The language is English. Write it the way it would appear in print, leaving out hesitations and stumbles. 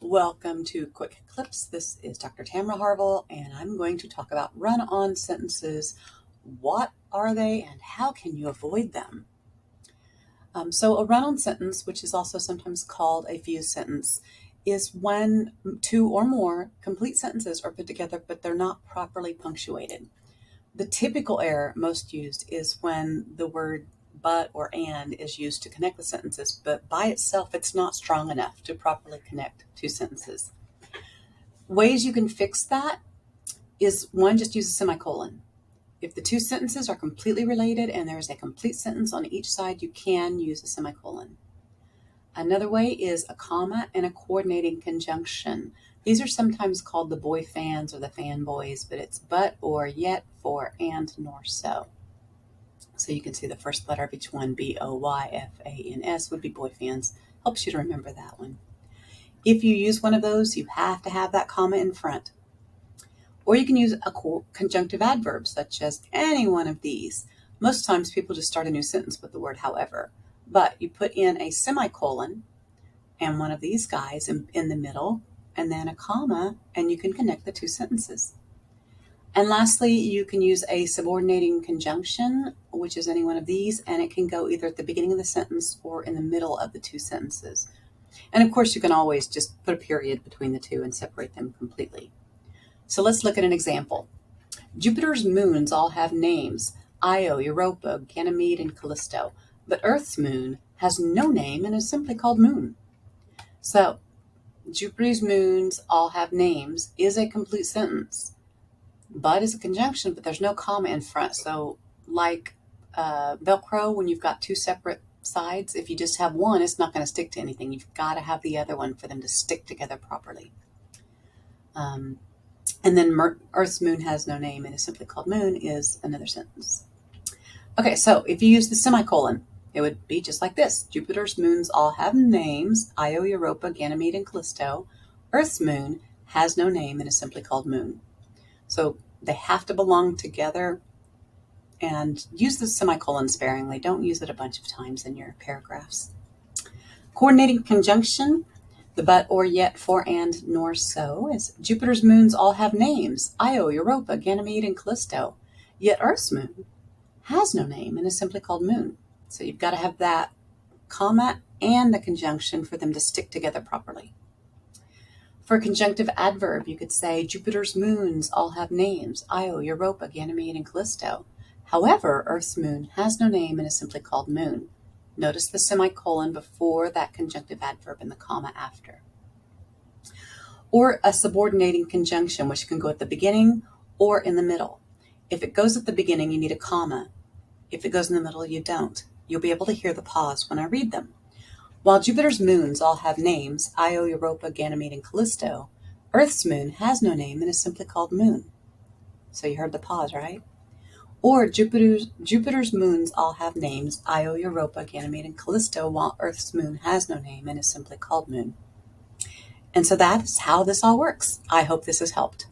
Welcome to Quick Clips. This is Dr. Tamara Harville, and I'm going to talk about run-on sentences. What are they, and how can you avoid them? So a run-on sentence, which is also sometimes called a fused sentence, is when two or more complete sentences are put together, but they're not properly punctuated. The typical error most used is when the word but or and is used to connect the sentences, but by itself it's not strong enough to properly connect two sentences. Ways you can fix that is one, just use a semicolon. If the two sentences are completely related and there is a complete sentence on each side, you can use a semicolon. Another way is a comma and a coordinating conjunction. These are sometimes called the boy fans or the fanboys, but it's but, or, yet, for, and, nor, so. So you can see the first letter of each one, B-O-Y-F-A-N-S, would be boy fans. Helps you to remember that one. If you use one of those, you have to have that comma in front. Or you can use a conjunctive adverb, such as any one of these. Most times people just start a new sentence with the word however, but you put in a semicolon and one of these guys in the middle, and then a comma, and you can connect the two sentences. And lastly, you can use a subordinating conjunction, which is any one of these, and it can go either at the beginning of the sentence or in the middle of the two sentences. And of course, you can always just put a period between the two and separate them completely. So let's look at an example. Jupiter's moons all have names: Io, Europa, Ganymede, and Callisto. But Earth's moon has no name and is simply called Moon. So Jupiter's moons all have names is a complete sentence. But is a conjunction, but there's no comma in front. So like Velcro, when you've got two separate sides, if you just have one, it's not going to stick to anything. You've got to have the other one for them to stick together properly. And then Earth's moon has no name and is simply called Moon is another sentence. Okay, so if you use the semicolon, it would be just like this. Jupiter's moons all have names: Io, Europa, Ganymede, and Callisto. Earth's moon has no name and is simply called Moon. So they have to belong together, and use the semicolon sparingly. Don't use it a bunch of times in your paragraphs. Coordinating conjunction, the but, or, yet, for, and, nor, so, is Jupiter's moons all have names: Io, Europa, Ganymede, and Callisto. Yet Earth's moon has no name and is simply called Moon. So you've got to have that comma and the conjunction for them to stick together properly. For a conjunctive adverb, you could say Jupiter's moons all have names: Io, Europa, Ganymede, and Callisto. However, Earth's moon has no name and is simply called Moon. Notice the semicolon before that conjunctive adverb and the comma after. Or a subordinating conjunction, which can go at the beginning or in the middle. If it goes at the beginning, you need a comma. If it goes in the middle, you don't. You'll be able to hear the pause when I read them. While Jupiter's moons all have names: Io, Europa, Ganymede, and Callisto, Earth's moon has no name and is simply called Moon. So you heard the pause, right? Or Jupiter's moons all have names: Io, Europa, Ganymede, and Callisto, while Earth's moon has no name and is simply called Moon. And so that's how this all works. I hope this has helped.